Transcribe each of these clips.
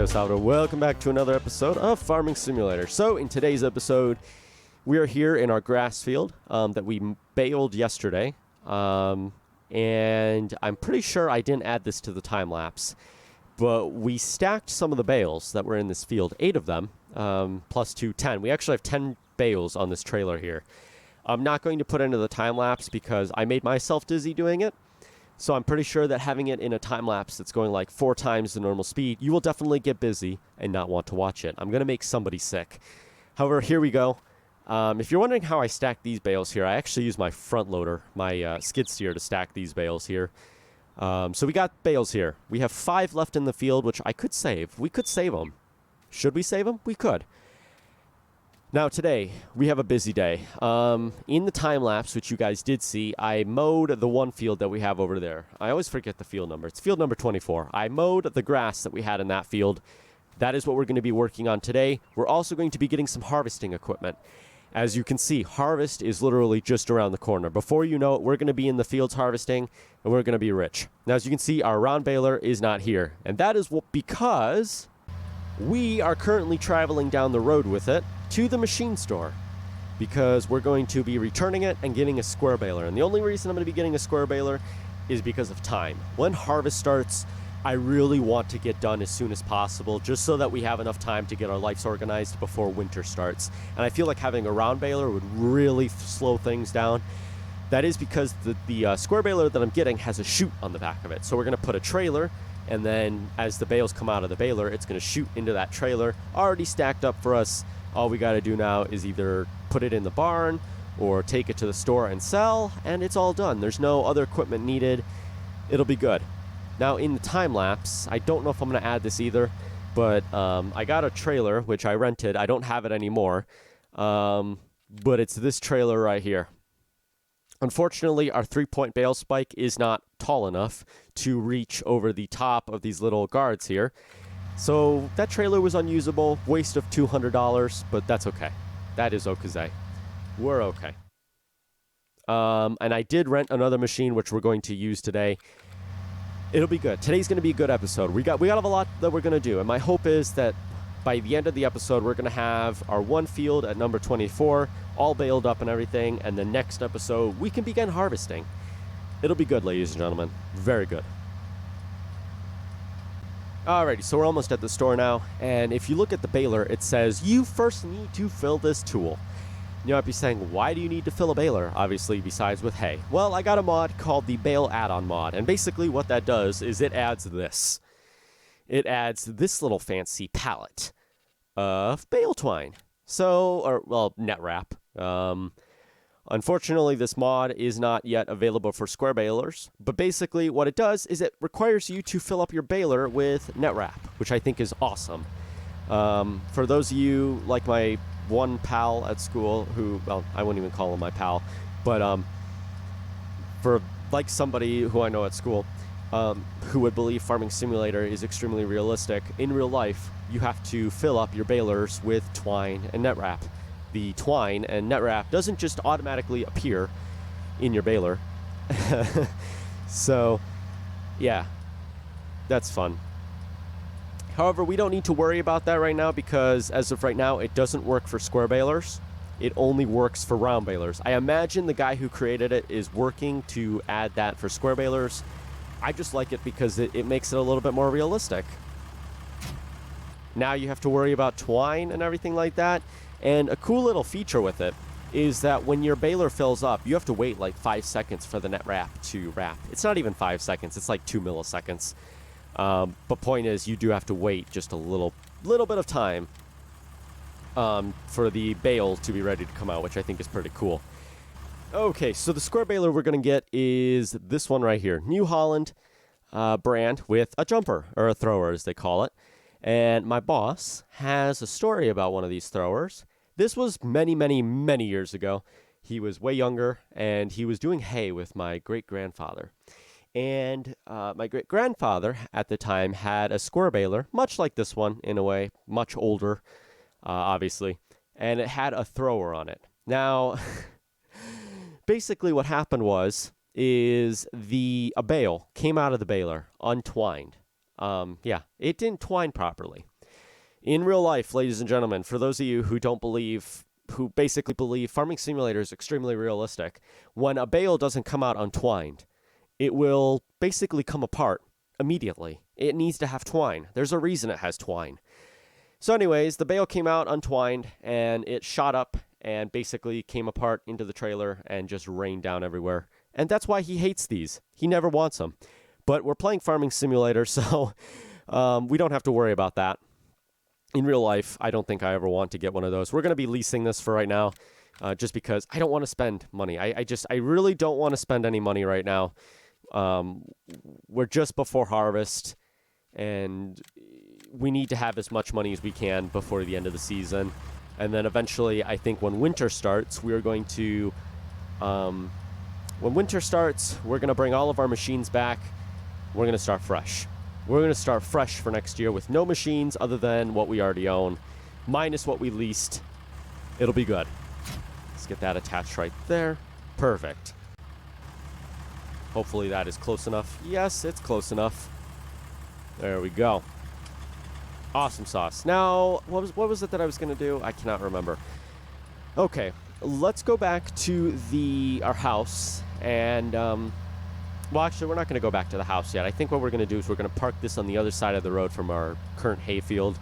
Mateo-Tube. Welcome back to another episode of Farming Simulator. So in today's episode, we are here in our grass field that we baled yesterday. And I'm pretty sure I didn't add this to the time lapse, but we stacked some of the bales that were in this field, 8 of them, plus 10. We actually have 10 bales on this trailer here. I'm not going to put into the time lapse because I made myself dizzy doing it. So I'm pretty sure that having it in a time lapse that's going like 4 times the normal speed, you will definitely get busy and not want to watch it. I'm going to make somebody sick. However, here we go. If you're wondering how I stack these bales here, I actually use my front loader, my skid steer, to stack these bales here. So we got bales here. We have 5 left in the field, which I could save. We could save them. Should we save them? We could. Now today, we have a busy day. In the time lapse, which you guys did see, I mowed the one field that we have over there. I always forget the field number. It's field number 24. I mowed the grass that we had in that field. That is what we're going to be working on today. We're also going to be getting some harvesting equipment. As you can see, harvest is literally just around the corner. Before you know it, we're going to be in the fields harvesting, and we're going to be rich. Now, as you can see, our round baler is not here. And that is because we are currently traveling down the road with it to the machine store, because we're going to be returning it and getting a square baler. And the only reason I'm going to be getting a square baler is because of time. When harvest starts, I really want to get done as soon as possible, just so that we have enough time to get our lives organized before winter starts. And I feel like having a round baler would really slow things down. That is because the square baler that I'm getting has a chute on the back of it. So we're going to put a trailer, and then as the bales come out of the baler, it's going to shoot into that trailer, already stacked up for us. All we got to do now is either put it in the barn or take it to the store and sell, and it's all done. There's no other equipment needed. It'll be good. Now, in the time lapse, I don't know if I'm going to add this either, but I got a trailer, which I rented. I don't have it anymore, but it's this trailer right here. Unfortunately, our 3-point bale spike is not tall enough to reach over the top of these little guards here. So that trailer was unusable, waste of $200, but that's okay. That is okay. We're okay. And I did rent another machine, which we're going to use today. It'll be good. Today's going to be a good episode. We got a lot that we're going to do, and my hope is that by the end of the episode, we're going to have our one field at number 24 all baled up and everything, and the next episode, we can begin harvesting. It'll be good, ladies and gentlemen. Very good. Alrighty, so we're almost at the store now, and if you look at the baler, it says, you first need to fill this tool. You might be saying, why do you need to fill a baler, obviously, besides with hay? Well, I got a mod called the Bale Add-on mod, and basically what that does is it adds this. It adds this little fancy pallet of bale twine. Net wrap. Unfortunately, this mod is not yet available for square balers, but basically what it does is it requires you to fill up your baler with net wrap, which I think is awesome. For those of you like my one pal at school who, well, I wouldn't even call him my pal, but for like somebody who I know at school who would believe Farming Simulator is extremely realistic, in real life, you have to fill up your balers with twine and net wrap. The twine and net wrap doesn't just automatically appear in your baler. So, yeah, that's fun. However, we don't need to worry about that right now because as of right now, it doesn't work for square balers. It only works for round balers. I imagine the guy who created it is working to add that for square balers. I just like it because it makes it a little bit more realistic. Now you have to worry about twine and everything like that. And a cool little feature with it is that when your baler fills up, you have to wait like 5 seconds for the net wrap to wrap. It's not even 5 seconds. It's like 2 milliseconds. But point is, you do have to wait just a little bit of time for the bale to be ready to come out, which I think is pretty cool. Okay, so the square baler we're going to get is this one right here. New Holland brand with a jumper, or a thrower as they call it. And my boss has a story about one of these throwers. This was many, many, many years ago. He was way younger, and he was doing hay with my great-grandfather. And my great-grandfather at the time had a square baler, much like this one in a way, much older, obviously. And it had a thrower on it. Now, basically what happened is a bale came out of the baler untwined. It didn't twine properly. In real life, ladies and gentlemen, for those of you who don't believe, who basically believe Farming Simulator is extremely realistic, when a bale doesn't come out untwined, it will basically come apart immediately. It needs to have twine. There's a reason it has twine. So anyways, the bale came out untwined, and it shot up and basically came apart into the trailer and just rained down everywhere. And that's why he hates these. He never wants them. But we're playing Farming Simulator, so we don't have to worry about that. In real life, I don't think I ever want to get one of those. We're going to be leasing this for right now, just because I don't want to spend money. I really don't want to spend any money right now. We're just before harvest, and we need to have as much money as we can before the end of the season. And then eventually, I think when winter starts, we are going to... when winter starts, we're going to bring all of our machines back. We're going to start fresh. We're going to start fresh for next year with no machines other than what we already own, minus what we leased. It'll be good. Let's get that attached right there. Perfect. Hopefully that is close enough. Yes, it's close enough. There we go. Awesome sauce. Now, what was it that I was going to do? I cannot remember. Okay, let's go back to our house and... well, actually, we're not going to go back to the house yet. I think what we're going to do is we're going to park this on the other side of the road from our current hayfield.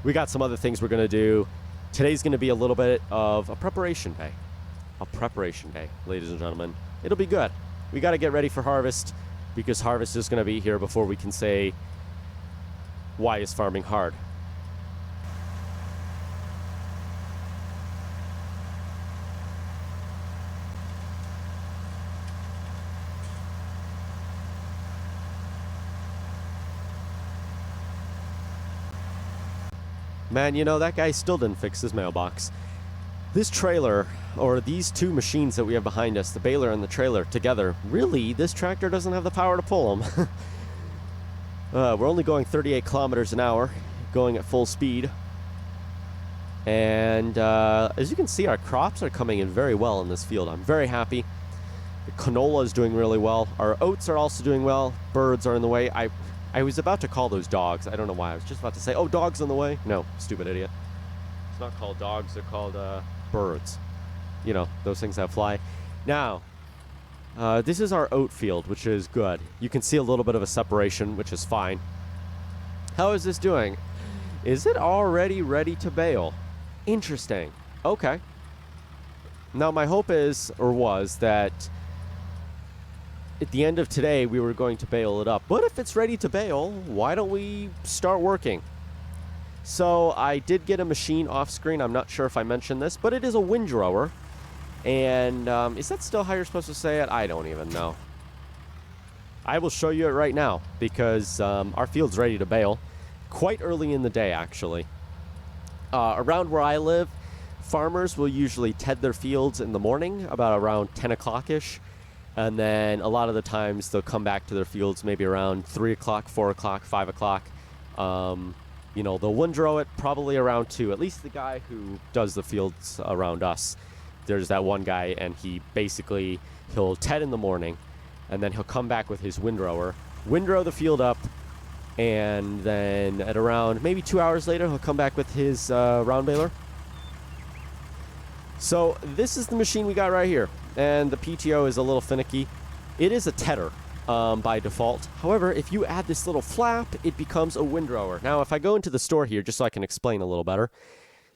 We got some other things we're going to do. Today's going to be a little bit of a preparation day. A preparation day, ladies and gentlemen. It'll be good. We got to get ready for harvest because harvest is going to be here before we can say, why is farming hard? Man, you know, that guy still didn't fix his mailbox. This trailer, or these two machines that we have behind us, the baler and the trailer together, really, this tractor doesn't have the power to pull them. We're only going 38 kilometers an hour, going at full speed. And as you can see, our crops are coming in very well in this field. I'm very happy. The canola is doing really well. Our oats are also doing well. Birds are in the way. I was about to call those dogs. I don't know why. I was just about to say, oh, dogs on the way. No, stupid idiot. It's not called dogs. They're called birds. You know, those things that fly. Now, this is our oat field, which is good. You can see a little bit of a separation, which is fine. How is this doing? Is it already ready to bale? Interesting. Okay. Now, my hope is, or was, that at the end of today, we were going to bale it up. But if it's ready to bale, why don't we start working? So I did get a machine off screen. I'm not sure if I mentioned this, but it is a windrower. And is that still how you're supposed to say it? I don't even know. I will show you it right now because our field's ready to bale. Quite early in the day, actually. Around where I live, farmers will usually ted their fields in the morning, about around 10 o'clock-ish. And then a lot of the times they'll come back to their fields maybe around 3 o'clock, 4 o'clock, 5 o'clock. You know, they'll windrow it probably around 2. At least the guy who does the fields around us. There's that one guy, and he'll ted in the morning, and then he'll come back with his windrower, windrow the field up, and then at around maybe 2 hours later, he'll come back with his round baler. So this is the machine we got right here. And the PTO is a little finicky. It is a tedder by default. However, if you add this little flap, it becomes a windrower. Now, if I go into the store here, just so I can explain a little better,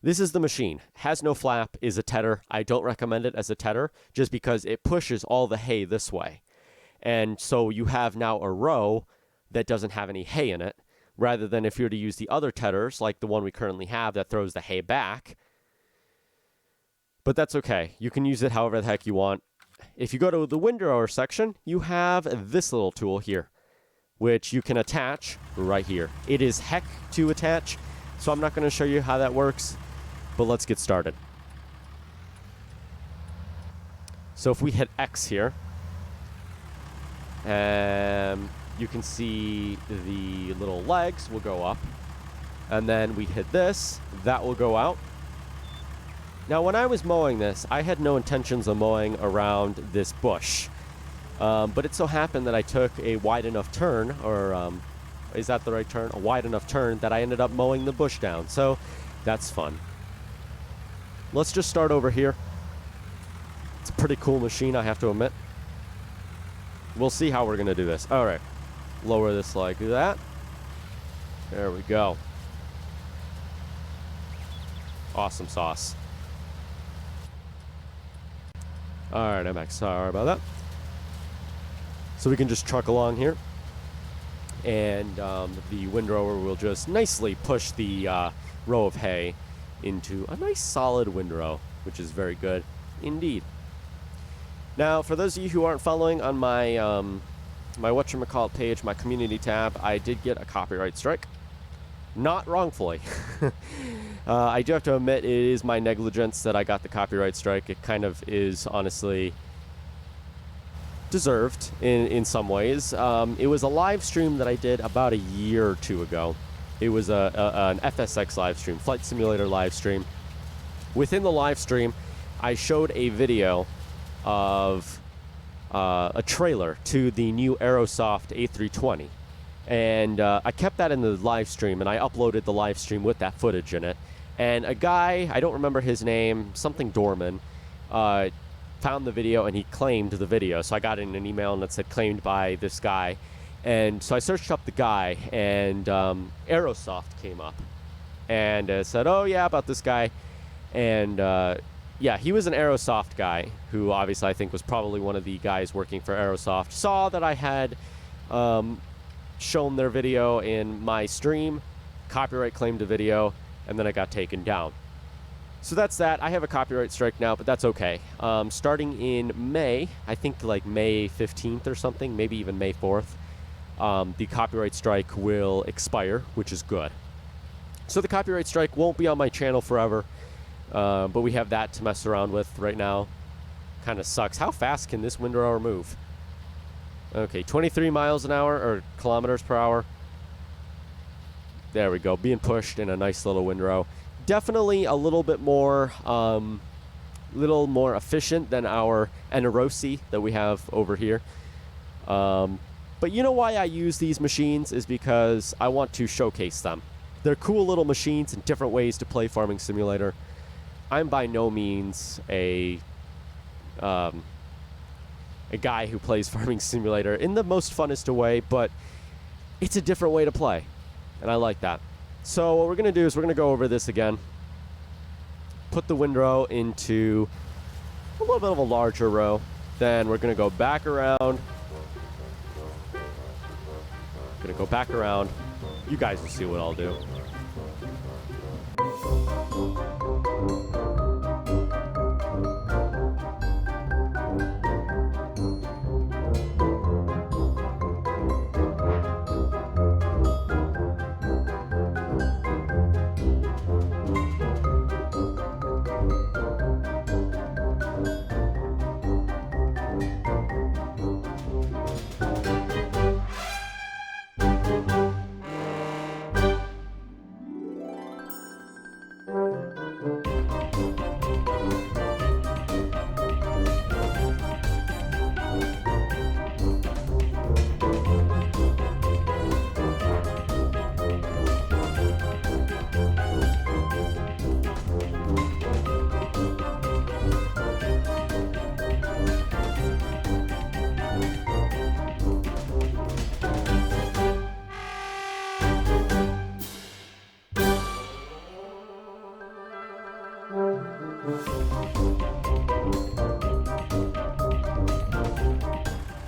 this is the machine. Has no flap, is a tedder. I don't recommend it as a tedder just because it pushes all the hay this way. And so you have now a row that doesn't have any hay in it, rather than if you were to use the other tedders, like the one we currently have that throws the hay back. But that's okay. You can use it however the heck you want. If you go to the windrower section, you have this little tool here, which you can attach right here. It is heck to attach, so I'm not going to show you how that works, but let's get started. So if we hit X here, you can see the little legs will go up, and then we hit this, that will go out. Now, when I was mowing this, I had no intentions of mowing around this bush. But it so happened that I took a wide enough turn, or is that the right turn? A wide enough turn that I ended up mowing the bush down. So that's fun. Let's just start over here. It's a pretty cool machine, I have to admit. We'll see how we're going to do this. All right. Lower this like that. There we go. Awesome sauce. All right, I'm back. Sorry about that. So we can just truck along here. And the windrower will just nicely push the row of hay into a nice solid windrow, which is very good indeed. Now, for those of you who aren't following on my my whatchamacallit page, my community tab, I did get a copyright strike. Not wrongfully. I do have to admit, it is my negligence that I got the copyright strike. It kind of is, honestly, deserved in some ways. It was a live stream that I did about a year or two ago. It was an FSX live stream, Flight Simulator live stream. Within the live stream, I showed a video of a trailer to the new Aerosoft A320. And I kept that in the live stream, and I uploaded the live stream with that footage in it. And a guy, I don't remember his name, something Dorman, found the video, and he claimed the video. So I got in an email, and it said claimed by this guy. And so I searched up the guy, and Aerosoft came up. And said, oh, yeah, about this guy. And, yeah, he was an Aerosoft guy, who obviously I think was probably one of the guys working for Aerosoft. Saw that I had shown their video in my stream, copyright claimed the video, and then it got taken down. So that's that. I have a copyright strike now, but that's okay. Starting in May, I think like May 15th or something, maybe even May 4th, the copyright strike will expire, which is good. So the copyright strike won't be on my channel forever, but we have that to mess around with right now. Kind of sucks. How fast can this windrower move? Okay, 23 miles an hour, or kilometers per hour. There we go, being pushed in a nice little windrow. Definitely a little bit more, efficient than our Enerosi that we have over here. But you know why I use these machines is because I want to showcase them. They're cool little machines and different ways to play Farming Simulator. I'm by no means a guy who plays Farming Simulator in the most funnest way, but it's a different way to play, and I like that. So what we're going to do is we're going to go over this again, put the windrow into a little bit of a larger row, then we're going to go back around. Going to go back around. You guys will see what I'll do.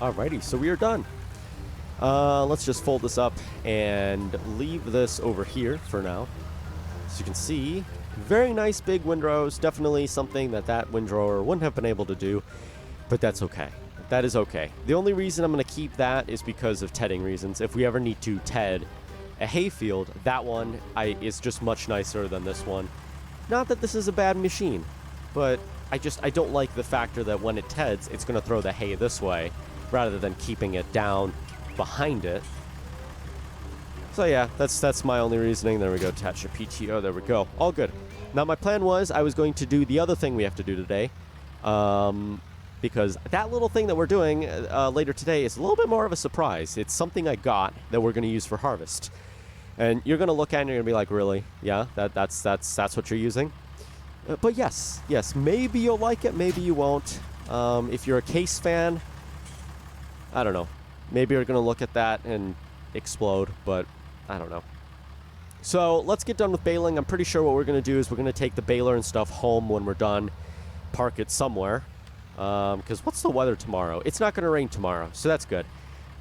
Alrighty, so we are done. Let's just fold this up and leave this over here for now. As you can see, very nice big windrows. Definitely something that windrower wouldn't have been able to do, but that's okay. That is okay. The only reason I'm going to keep that is because of tedding reasons. If we ever need to ted a hayfield, that one is just much nicer than this one. Not that this is a bad machine, but I don't like the factor that when it teds, it's going to throw the hay this way rather than keeping it down behind it. So yeah, that's my only reasoning. There we go, attach a PTO, there we go. All good. Now my plan was I was going to do the other thing we have to do today, because that little thing that we're doing later today is a little bit more of a surprise. It's something I got that we're going to use for harvest. And you're going to look at it and you're going to be like, really? Yeah, that's what you're using? But yes, maybe you'll like it, maybe you won't. If you're a Case fan, I don't know. Maybe you're going to look at that and explode, but I don't know. So let's get done with baling. I'm pretty sure what we're going to do is we're going to take the baler and stuff home when we're done, park it somewhere. Because what's the weather tomorrow? It's not going to rain tomorrow, so that's good.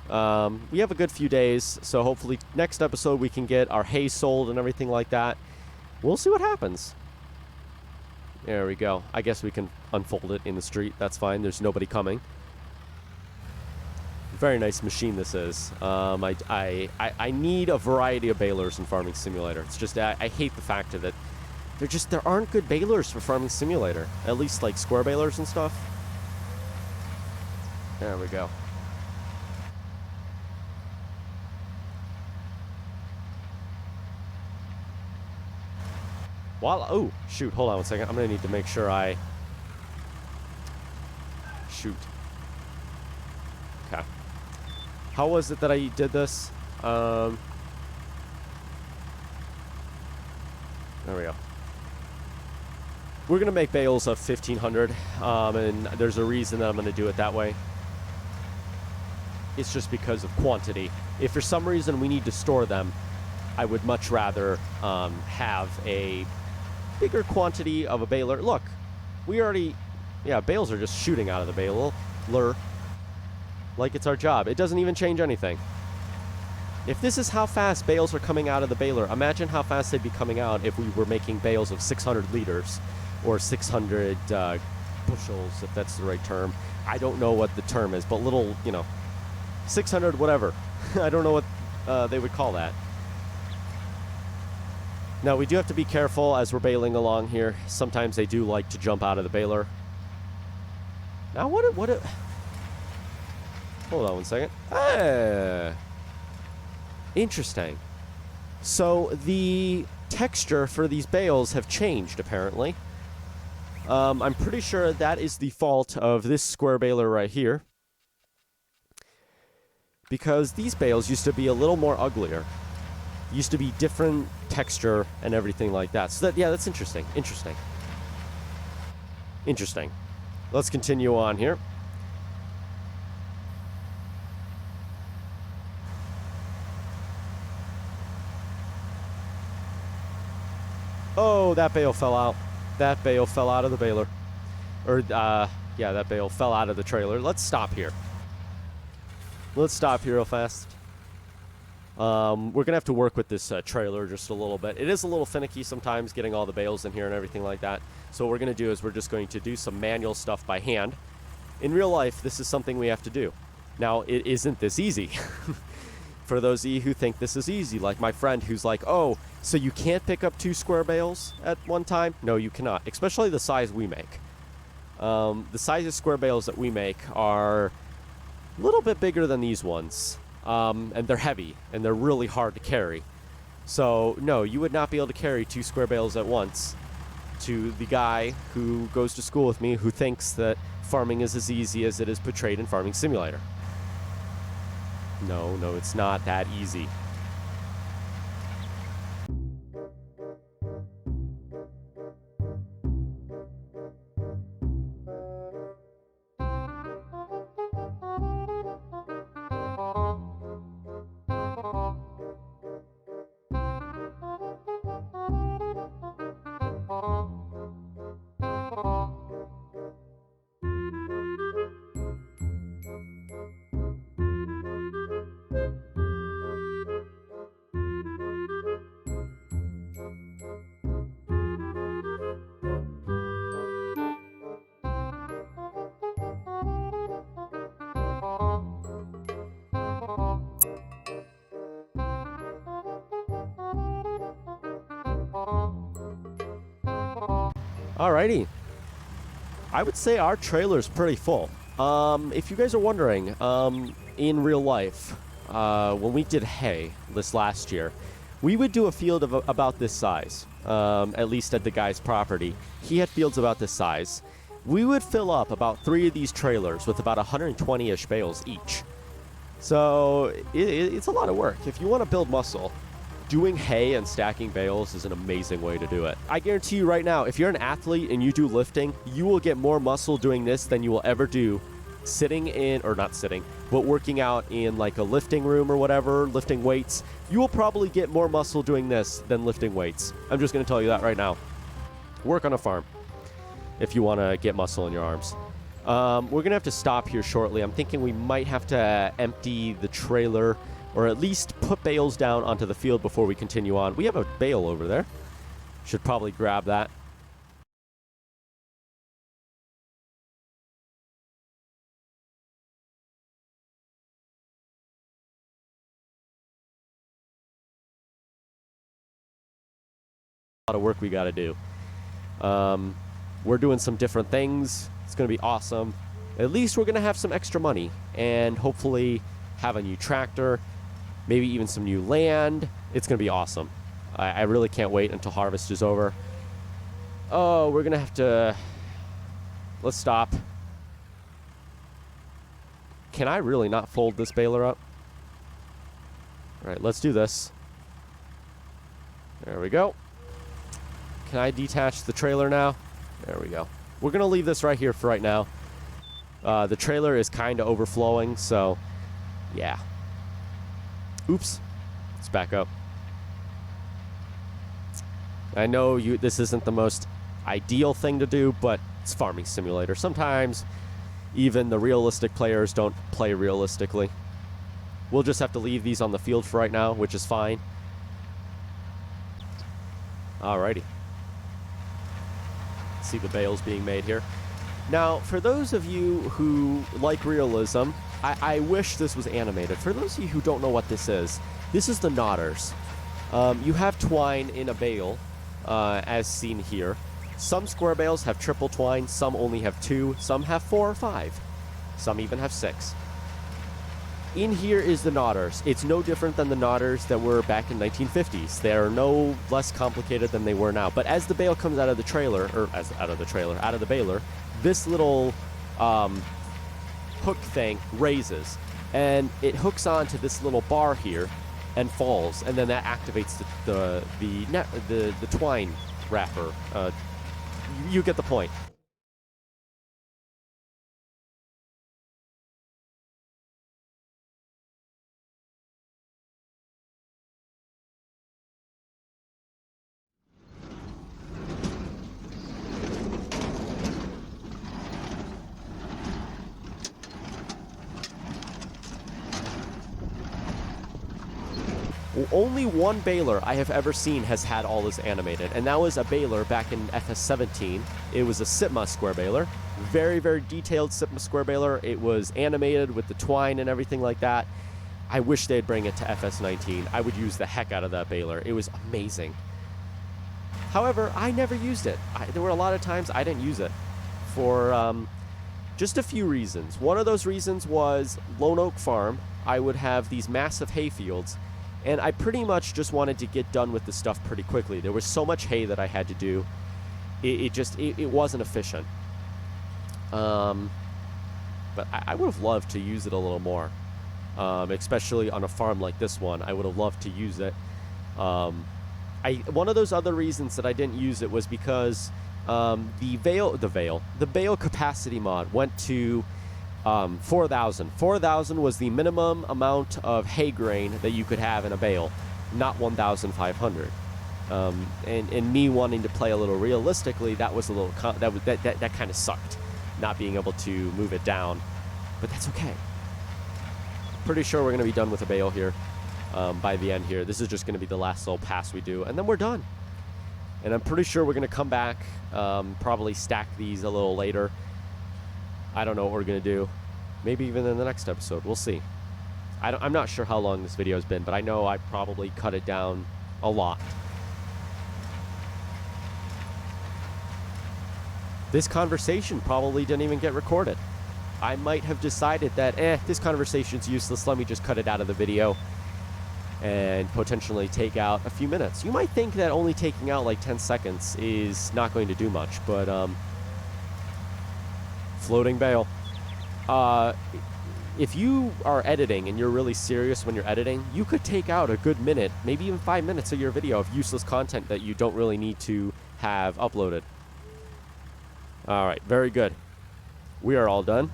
We have a good few days, so hopefully next episode we can get our hay sold and everything like that. We'll see what happens. There we go. I guess we can unfold it in the street. That's fine. There's nobody coming. Very nice machine this is. I need a variety of balers in Farming Simulator. It's just I hate the fact that there aren't good balers for Farming Simulator. At least like square balers and stuff. There we go. Oh, shoot. Hold on one second. I'm going to need to make sure I... Shoot. Okay. How was it that I did this? There we go. We're going to make bales of 1,500, and there's a reason that I'm going to do it that way. It's just because of quantity. If for some reason we need to store them, I would much rather have a bigger quantity of a baler. Look, we already... Yeah, bales are just shooting out of the baler. Like it's our job. It doesn't even change anything. If this is how fast bales are coming out of the baler, imagine how fast they'd be coming out if we were making bales of 600 liters or 600 bushels, if that's the right term. I don't know what the term is, but little, 600 whatever. I don't know what they would call that. Now, we do have to be careful as we're baling along here. Sometimes they do like to jump out of the baler. Now, hold on one second. Interesting. So the texture for these bales have changed, apparently. I'm pretty sure that is the fault of this square baler right here. Because these bales used to be a little more uglier. Used to be different texture and everything like that. So that's interesting. Interesting. Let's continue on here. Oh, that bale fell out. That bale fell out of the baler. That bale fell out of the trailer. Let's stop here. Let's stop here real fast. We're going to have to work with this trailer just a little bit. It is a little finicky sometimes getting all the bales in here and everything like that. So what we're going to do is we're just going to do some manual stuff by hand. In real life, this is something we have to do. Now, it isn't this easy. For those of you who think this is easy, like my friend who's like, oh, so you can't pick up 2 square bales at one time? No, you cannot, especially the size we make. The size of square bales that we make are a little bit bigger than these ones. And they're heavy, and they're really hard to carry. So, no, you would not be able to carry 2 square bales at once. To the guy who goes to school with me who thinks that farming is as easy as it is portrayed in Farming Simulator. No, it's not that easy. Alrighty. I would say our trailer's pretty full. If you guys are wondering, in real life, when we did hay this last year, we would do a field of about this size, at least at the guy's property. He had fields about this size. we would fill up about 3 of these trailers with about 120-ish bales each. So it's a lot of work. If you want to build muscle, doing hay and stacking bales is an amazing way to do it. I guarantee you right now, if you're an athlete and you do lifting, you will get more muscle doing this than you will ever do sitting in, or not sitting, but working out in like a lifting room or whatever, lifting weights. You will probably get more muscle doing this than lifting weights. I'm just going to tell you that right now. Work on a farm if you want to get muscle in your arms. We're going to have to stop here shortly. I'm thinking we might have to empty the trailer, or at least put bales down onto the field before we continue on. We have a bale over there. Should probably grab that. A lot of work we got to do. We're doing some different things. It's going to be awesome. At least we're going to have some extra money and hopefully have a new tractor, maybe even some new land. It's going to be awesome. I really can't wait until harvest is over. Oh, we're going to have to... Let's stop. Can I really not fold this baler up? All right, let's do this. There we go. Can I detach the trailer now? There we go. We're going to leave this right here for right now. The trailer is kind of overflowing, so yeah. Oops. Let's back up. I know this isn't the most ideal thing to do, but it's Farming Simulator. Sometimes even the realistic players don't play realistically. We'll just have to leave these on the field for right now, which is fine. Alrighty. See the bales being made here. Now, for those of you who like realism, I wish this was animated. For those of you who don't know what this is the knotters. You have twine in a bale, as seen here. Some square bales have triple twine, some only have 2, some have 4 or 5, some even have 6. In here is the knotters. It's no different than the knotters that were back in 1950s. They are no less complicated than they were now. But as the bale comes out of the trailer, or out of the baler, this little hook thing raises, and it hooks onto this little bar here and falls, and then that activates the twine wrapper. You get the point. Only one baler I have ever seen has had all this animated, and that was a baler back in FS17. It was a Sitma square baler. Very, very detailed Sitma square baler. It was animated with the twine and everything like that. I wish they'd bring it to FS19. I would use the heck out of that baler. It was amazing. However, I never used it. There were a lot of times I didn't use it for just a few reasons. One of those reasons was Lone Oak Farm. I would have these massive hay fields, and I pretty much just wanted to get done with the stuff pretty quickly. There was so much hay that I had to do. It wasn't efficient. But I would have loved to use it a little more, especially on a farm like this one. I would have loved to use it. One of those other reasons that I didn't use it was because the bale capacity mod went to 4,000. 4,000 was the minimum amount of hay grain that you could have in a bale, not 1,500. And me wanting to play a little realistically, that was a little that kind of sucked, not being able to move it down. But that's okay. Pretty sure we're going to be done with a bale here by the end here. This is just going to be the last little pass we do, and then we're done. And I'm pretty sure we're going to come back, probably stack these a little later. I don't know what we're going to do. Maybe even in the next episode. We'll see. I'm not sure how long this video has been, but I know I probably cut it down a lot. This conversation probably didn't even get recorded. I might have decided that, this conversation's useless. Let me just cut it out of the video and potentially take out a few minutes. You might think that only taking out like 10 seconds is not going to do much, but Floating bale. If you are editing and you're really serious when you're editing, you could take out a good minute, maybe even 5 minutes of your video of useless content that you don't really need to have uploaded. All right, very good. We are all done.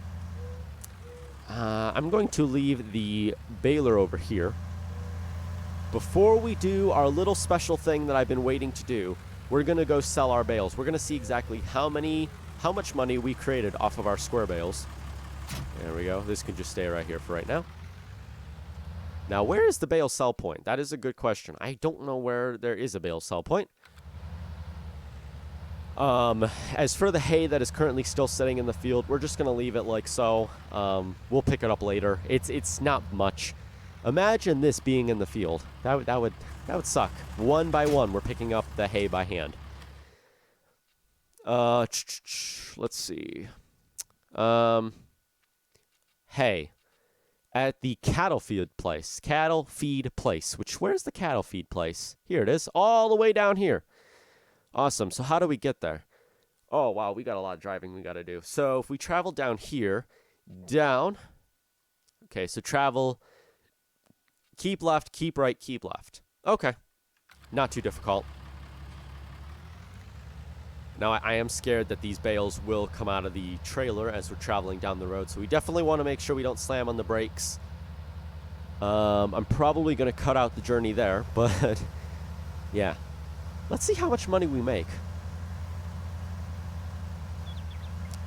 I'm going to leave the baler over here. Before we do our little special thing that I've been waiting to do, we're going to go sell our bales. We're going to see exactly how much money we created off of our square bales. There we go. This can just stay right here for right now. Now, where is the bale sell point? That is a good question. I don't know where there is a bale sell point. As for the hay that is currently still sitting in the field, we're just going to leave it like so. We'll pick it up later. It's not much. Imagine this being in the field. That would suck. One by one, we're picking up the hay by hand. Let's see. Hay at the cattle feed place. Where's the cattle feed place? Here it is, all the way down here. Awesome. So how do we get there? Oh, wow, we got a lot of driving we got to do. So if we travel down here, down. Okay, so travel, keep left, keep right, keep left. Okay, not too difficult. Now, I am scared that these bales will come out of the trailer as we're traveling down the road, so we definitely want to make sure we don't slam on the brakes. I'm probably going to cut out the journey there, but yeah. Let's see how much money we make.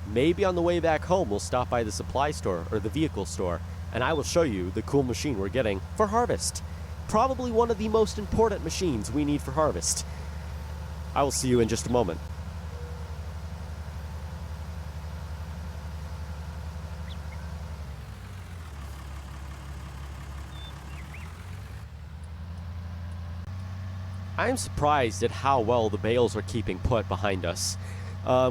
Maybe on the way back home, we'll stop by the supply store or the vehicle store, and I will show you the cool machine we're getting for harvest. Probably one of the most important machines we need for harvest. I will see you in just a moment. I'm surprised at how well the bales are keeping put behind us.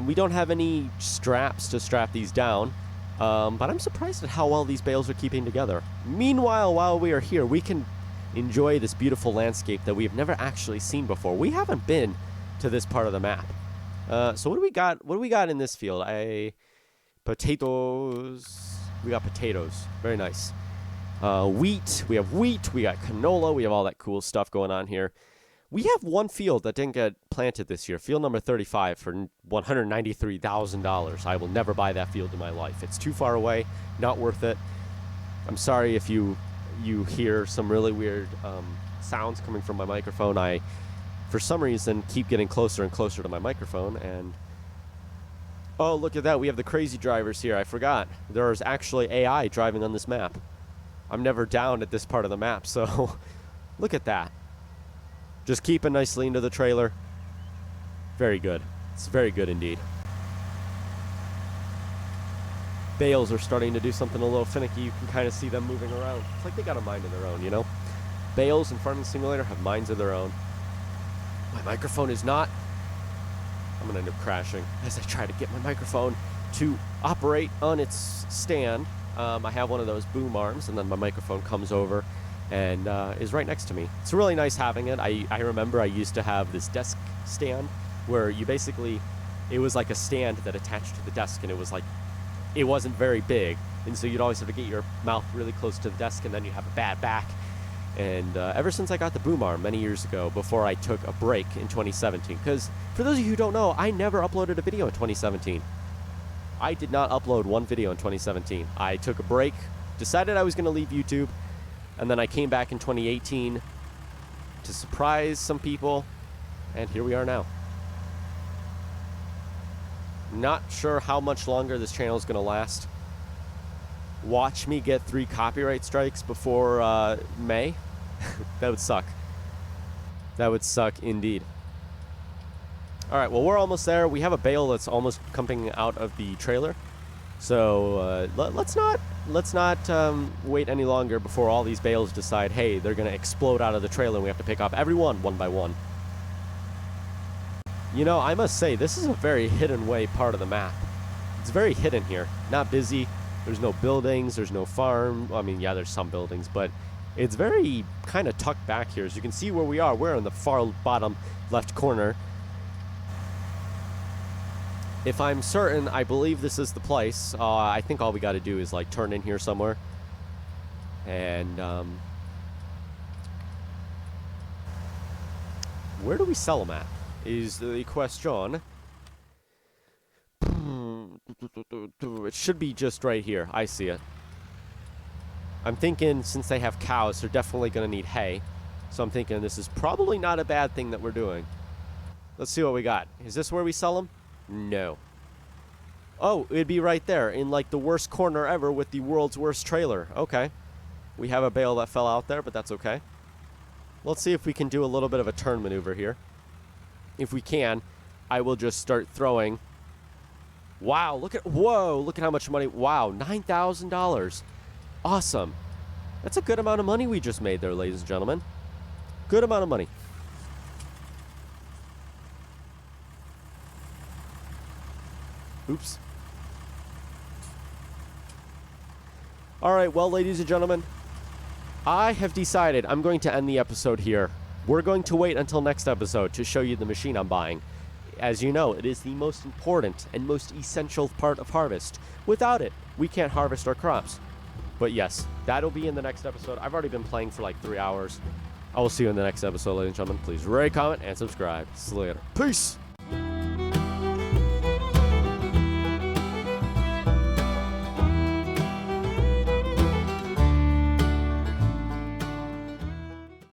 We don't have any straps to strap these down, but I'm surprised at how well these bales are keeping together. Meanwhile, while we are here, we can enjoy this beautiful landscape that we've never actually seen before. We haven't been to this part of the map. So what do we got? What do we got in this field? Potatoes. We got potatoes. Very nice. Wheat. We have wheat. We got canola. We have all that cool stuff going on here. We have one field that didn't get planted this year, field number 35, for $193,000. I will never buy that field in my life. It's too far away, not worth it. I'm sorry if you hear some really weird sounds coming from my microphone. I, for some reason, keep getting closer and closer to my microphone. And oh, look at that. We have the crazy drivers here. I forgot. There's actually AI driving on this map. I'm never down at this part of the map, so look at that. Just keeping nicely into the trailer. Very good. It's very good indeed. Bales are starting to do something a little finicky. You can kind of see them moving around. It's like they got a mind of their own, you know? Bales in Farming Simulator have minds of their own. My microphone is not. I'm going to end up crashing as I try to get my microphone to operate on its stand. I have one of those boom arms, and then my microphone comes over and is right next to me. It's really nice having it. I remember I used to have this desk stand where you basically, it was like a stand that attached to the desk, and it was like, it wasn't very big, and so you'd always have to get your mouth really close to the desk, and then you'd have a bad back. And ever since I got the boom arm many years ago, before I took a break in 2017, because for those of you who don't know, I never uploaded a video in 2017. I did not upload one video in 2017. I took a break, decided I was going to leave YouTube, and then I came back in 2018 to surprise some people, and here we are now. Not sure how much longer this channel is going to last. Watch me get 3 copyright strikes before May. That would suck. That would suck indeed. All right, well, we're almost there. We have a bale that's almost coming out of the trailer. So let's not wait any longer before all these bales decide, hey, they're going to explode out of the trailer and we have to pick up everyone one by one. You know, I must say, this is a very hidden way part of the map. It's very hidden here. Not busy. There's no buildings. There's no farm. I mean, yeah, there's some buildings, but it's very kind of tucked back here. As you can see where we are, we're in the far bottom left corner. If I'm certain, I believe this is the place. I think all we got to do is, like, turn in here somewhere. And, where do we sell them at, is the question. It should be just right here. I see it. I'm thinking since they have cows, they're definitely going to need hay. So I'm thinking this is probably not a bad thing that we're doing. Let's see what we got. Is this where we sell them? No. Oh, it'd be right there in like the worst corner ever with the world's worst trailer. Okay. We have a bale that fell out there, but that's okay. Let's see if we can do a little bit of a turn maneuver here. If we can, I will just start throwing. Wow, look at how much money. Wow, $9,000. Awesome. That's a good amount of money we just made there, ladies and gentlemen. Good amount of money. Oops. All right, well, ladies and gentlemen, I have decided I'm going to end the episode here. We're going to wait until next episode to show you the machine I'm buying. As you know, it is the most important and most essential part of harvest. Without it, we can't harvest our crops. But yes, that'll be in the next episode. I've already been playing for like 3 hours. I will see you in the next episode, ladies and gentlemen. Please rate, comment, and subscribe. See you later. Peace!